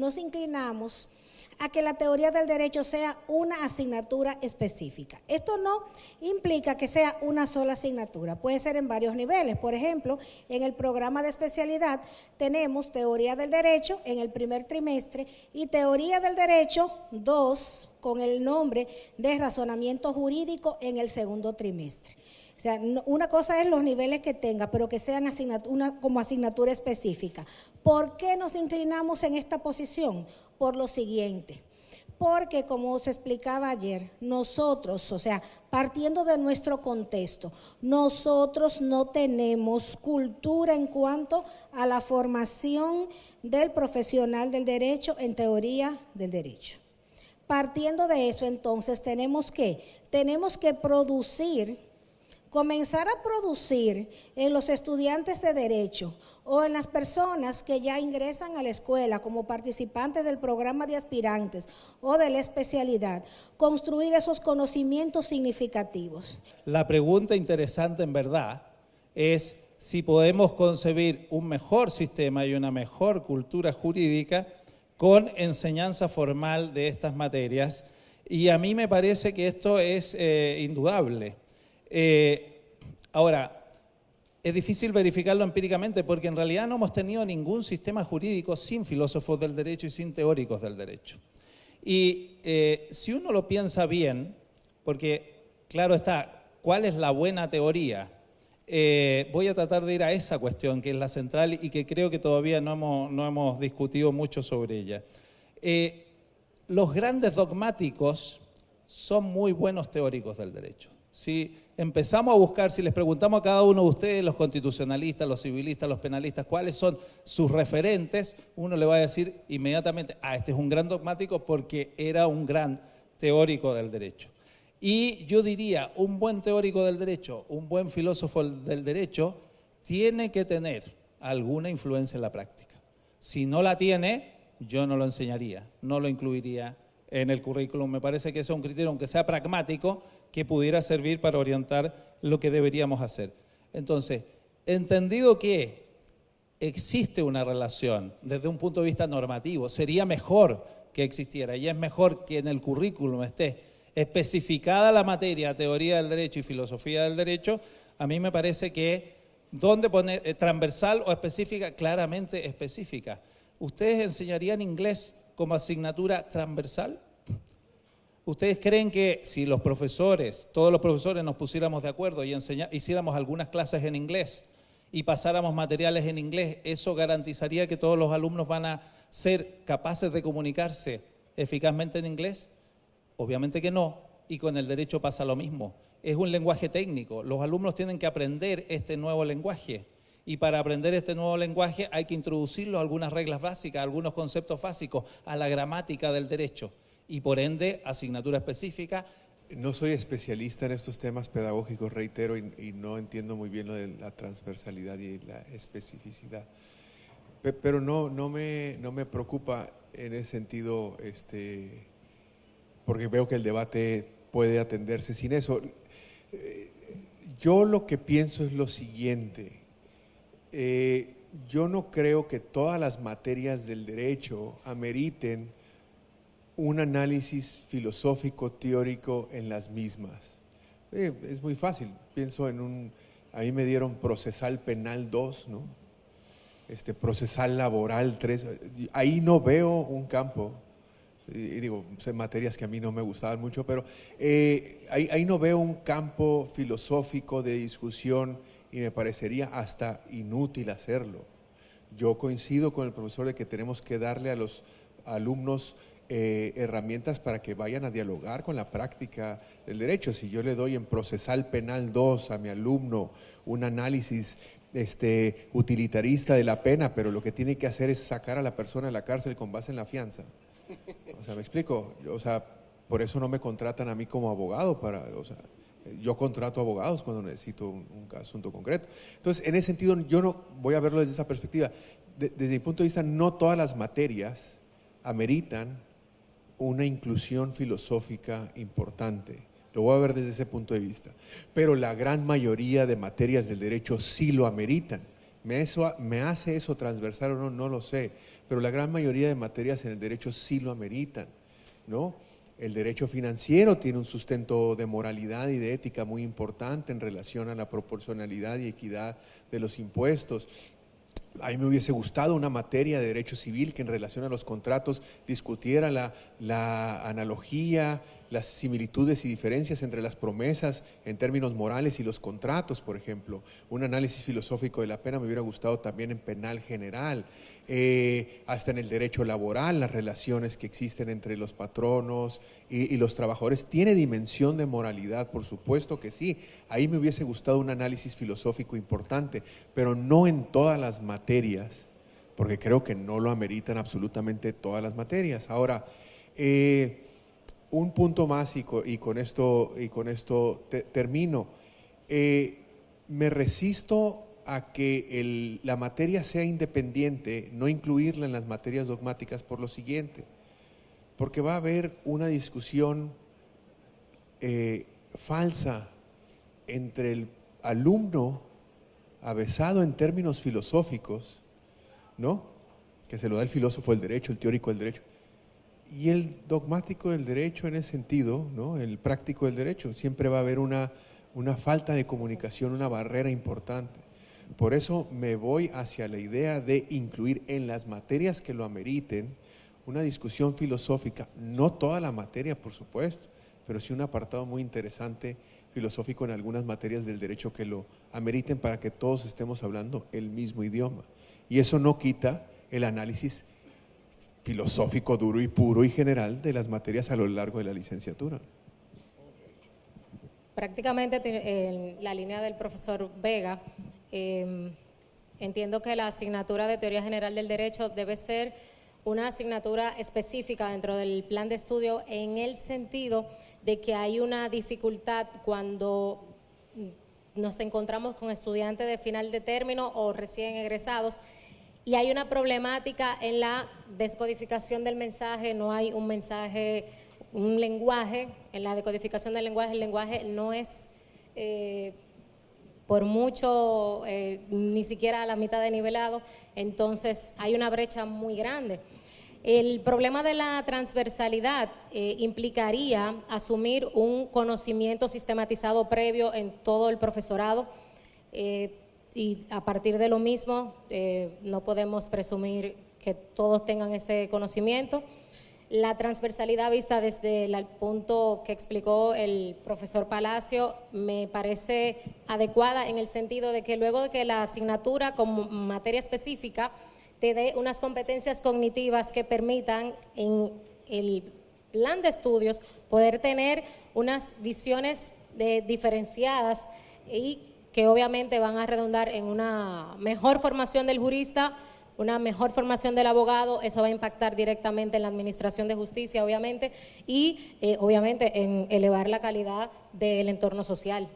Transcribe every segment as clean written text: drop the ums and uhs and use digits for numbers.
nos inclinamos a que la teoría del derecho sea una asignatura específica. Esto no implica que sea una sola asignatura, puede ser en varios niveles. Por ejemplo, en el programa de especialidad tenemos teoría del derecho en el primer trimestre y teoría del derecho 2 con el nombre de razonamiento jurídico en el segundo trimestre. O sea, una cosa es los niveles que tenga, pero que sean como asignatura específica. ¿Por qué nos inclinamos en esta posición? Por lo siguiente, porque como se explicaba ayer, nosotros, o sea, partiendo de nuestro contexto, nosotros no tenemos cultura en cuanto a la formación del profesional del derecho en teoría del derecho. Partiendo de eso, entonces, tenemos que comenzar a producir en los estudiantes de derecho o en las personas que ya ingresan a la escuela como participantes del programa de aspirantes o de la especialidad, construir esos conocimientos significativos. La pregunta interesante en verdad es si podemos concebir un mejor sistema y una mejor cultura jurídica con enseñanza formal de estas materias, y a mí me parece que esto es indudable. Ahora, es difícil verificarlo empíricamente porque en realidad no hemos tenido ningún sistema jurídico sin filósofos del derecho y sin teóricos del derecho. Y si uno lo piensa bien, porque claro está, ¿cuál es la buena teoría? Voy a tratar de ir a esa cuestión que es la central y que creo que todavía no hemos discutido mucho sobre ella. Los grandes dogmáticos son muy buenos teóricos del derecho. Si empezamos a buscar, si les preguntamos a cada uno de ustedes, los constitucionalistas, los civilistas, los penalistas, cuáles son sus referentes, uno le va a decir inmediatamente, este es un gran dogmático porque era un gran teórico del derecho. Y yo diría, un buen teórico del derecho, un buen filósofo del derecho, tiene que tener alguna influencia en la práctica. Si no la tiene, yo no lo enseñaría, no lo incluiría en el currículum. Me parece que ese es un criterio, aunque sea pragmático, que pudiera servir para orientar lo que deberíamos hacer. Entonces, entendido que existe una relación desde un punto de vista normativo, sería mejor que existiera, y es mejor que en el currículum esté especificada la materia, teoría del derecho y filosofía del derecho. A mí me parece que ¿dónde poner transversal o específica? Claramente específica. ¿Ustedes enseñarían inglés como asignatura transversal? ¿Ustedes creen que si los profesores, todos los profesores nos pusiéramos de acuerdo y hiciéramos algunas clases en inglés y pasáramos materiales en inglés, eso garantizaría que todos los alumnos van a ser capaces de comunicarse eficazmente en inglés? Obviamente que no, y con el derecho pasa lo mismo. Es un lenguaje técnico, los alumnos tienen que aprender este nuevo lenguaje, y para aprender este nuevo lenguaje hay que introducirlo a algunas reglas básicas, algunos conceptos básicos, a la gramática del derecho, y por ende asignatura específica. No soy especialista en estos temas pedagógicos, reitero, y no entiendo muy bien lo de la transversalidad y la especificidad, pero no me preocupa en ese sentido, porque veo que el debate puede atenderse sin eso. Yo lo que pienso es lo siguiente, yo no creo que todas las materias del derecho ameriten un análisis filosófico teórico en las mismas. Es muy fácil, pienso en a mí me dieron procesal penal 2, ¿no? Procesal laboral 3, ahí no veo un campo, y digo, son materias que a mí no me gustaban mucho, pero ahí no veo un campo filosófico de discusión y me parecería hasta inútil hacerlo. Yo coincido con el profesor de que tenemos que darle a los alumnos herramientas para que vayan a dialogar con la práctica del derecho. Si yo le doy en procesal penal 2 a mi alumno un análisis utilitarista de la pena, pero lo que tiene que hacer es sacar a la persona de la cárcel con base en la fianza. O sea, ¿me explico? O sea, por eso no me contratan a mí como abogado, yo contrato abogados cuando necesito un asunto concreto. Entonces, en ese sentido, yo no voy a verlo desde esa perspectiva. Desde mi punto de vista, no todas las materias ameritan una inclusión filosófica importante. Lo voy a ver desde ese punto de vista. Pero la gran mayoría de materias del derecho sí lo ameritan. ¿Me hace eso transversal o no? No lo sé, pero la gran mayoría de materias en el derecho sí lo ameritan, ¿no? El derecho financiero tiene un sustento de moralidad y de ética muy importante en relación a la proporcionalidad y equidad de los impuestos. A mí me hubiese gustado una materia de derecho civil que en relación a los contratos discutiera la analogía, las similitudes y diferencias entre las promesas en términos morales y los contratos, por ejemplo. Un análisis filosófico de la pena me hubiera gustado también en penal general, hasta en el derecho laboral, las relaciones que existen entre los patronos y los trabajadores. ¿Tiene dimensión de moralidad? Por supuesto que sí. Ahí me hubiese gustado un análisis filosófico importante, pero no en todas las materias, porque creo que no lo ameritan absolutamente todas las materias. Ahora, un punto más y con esto termino. Me resisto a que la materia sea independiente, no incluirla en las materias dogmáticas por lo siguiente, porque va a haber una discusión falsa entre el alumno avesado en términos filosóficos, ¿no?, que se lo da el filósofo del derecho, el teórico del derecho, y el dogmático del derecho en ese sentido, ¿no?, el práctico del derecho. Siempre va a haber una falta de comunicación, una barrera importante. Por eso me voy hacia la idea de incluir en las materias que lo ameriten una discusión filosófica, no toda la materia, por supuesto, pero sí un apartado muy interesante filosófico en algunas materias del derecho que lo ameriten para que todos estemos hablando el mismo idioma. Y eso no quita el análisis filosófico duro y puro y general de las materias a lo largo de la licenciatura. Prácticamente en la línea del profesor Vega, entiendo que la asignatura de Teoría General del Derecho debe ser una asignatura específica dentro del plan de estudio, en el sentido de que hay una dificultad cuando nos encontramos con estudiantes de final de término o recién egresados, y hay una problemática en la descodificación del mensaje. No hay un mensaje, un lenguaje. En la decodificación del lenguaje, el lenguaje no es por mucho ni siquiera a la mitad de nivelado, entonces hay una brecha muy grande. El problema de la transversalidad implicaría asumir un conocimiento sistematizado previo en todo el profesorado, y a partir de lo mismo no podemos presumir que todos tengan ese conocimiento. La transversalidad vista desde el punto que explicó el profesor Palacio me parece adecuada, en el sentido de que luego de que la asignatura como materia específica te dé unas competencias cognitivas que permitan en el plan de estudios poder tener unas visiones diferenciadas y que obviamente van a redundar en una mejor formación del jurista, una mejor formación del abogado. Eso va a impactar directamente en la administración de justicia, obviamente, y obviamente en elevar la calidad del entorno social.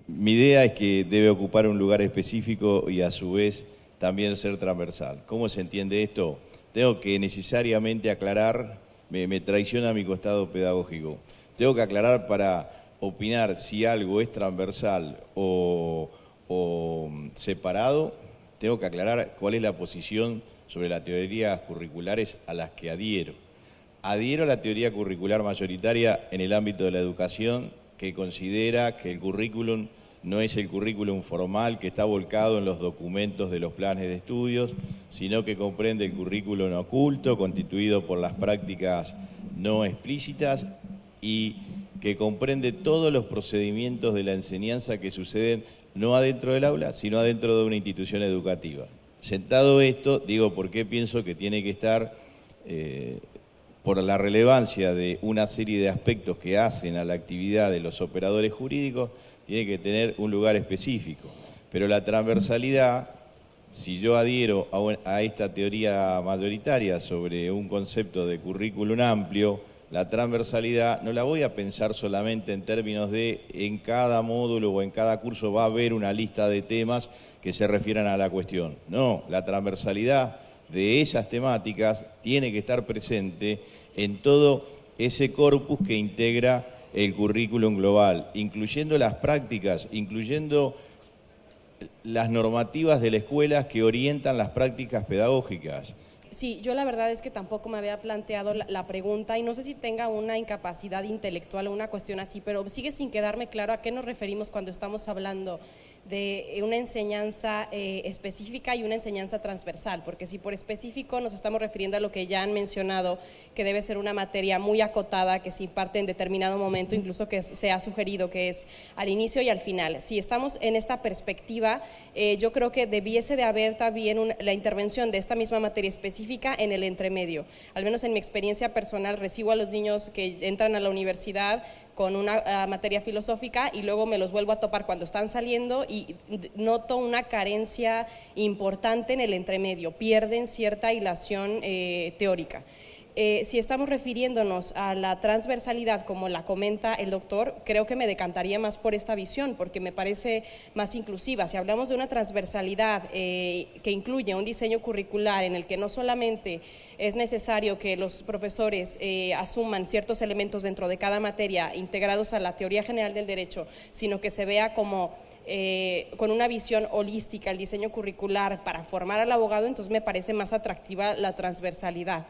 Mi idea es que debe ocupar un lugar específico y a su vez también ser transversal. ¿Cómo se entiende esto? Tengo que necesariamente aclarar, me traiciona mi costado pedagógico, tengo que aclarar para opinar si algo es transversal o separado. Tengo que aclarar cuál es la posición sobre las teorías curriculares a las que adhiero. Adhiero a la teoría curricular mayoritaria en el ámbito de la educación, que considera que el currículum no es el currículum formal que está volcado en los documentos de los planes de estudios, sino que comprende el currículum oculto, constituido por las prácticas no explícitas, y que comprende todos los procedimientos de la enseñanza que suceden no adentro del aula, sino adentro de una institución educativa. Sentado esto, digo por qué pienso que tiene que estar, por la relevancia de una serie de aspectos que hacen a la actividad de los operadores jurídicos, tiene que tener un lugar específico. Pero la transversalidad, si yo adhiero a esta teoría mayoritaria sobre un concepto de currículum amplio, la transversalidad no la voy a pensar solamente en términos de en cada módulo o en cada curso va a haber una lista de temas que se refieran a la cuestión. No, la transversalidad de esas temáticas tiene que estar presente en todo ese corpus que integra el currículum global, incluyendo las prácticas, incluyendo las normativas de la escuela que orientan las prácticas pedagógicas. Sí, yo la verdad es que tampoco me había planteado la pregunta y no sé si tenga una incapacidad intelectual o una cuestión así, pero sigue sin quedarme claro a qué nos referimos cuando estamos hablando de una enseñanza específica y una enseñanza transversal, porque si por específico nos estamos refiriendo a lo que ya han mencionado, que debe ser una materia muy acotada, que se imparte en determinado momento, incluso que se ha sugerido que es al inicio y al final. Si estamos en esta perspectiva, yo creo que debiese de haber también la intervención de esta misma materia específica en el entremedio. Al menos en mi experiencia personal, recibo a los niños que entran a la universidad con una materia filosófica y luego me los vuelvo a topar cuando están saliendo y noto una carencia importante en el entremedio, pierden cierta hilación teórica. Si estamos refiriéndonos a la transversalidad, como la comenta el doctor, creo que me decantaría más por esta visión, porque me parece más inclusiva. Si hablamos de una transversalidad que incluye un diseño curricular en el que no solamente es necesario que los profesores asuman ciertos elementos dentro de cada materia integrados a la teoría general del derecho, sino que se vea como con una visión holística el diseño curricular para formar al abogado, entonces me parece más atractiva la transversalidad.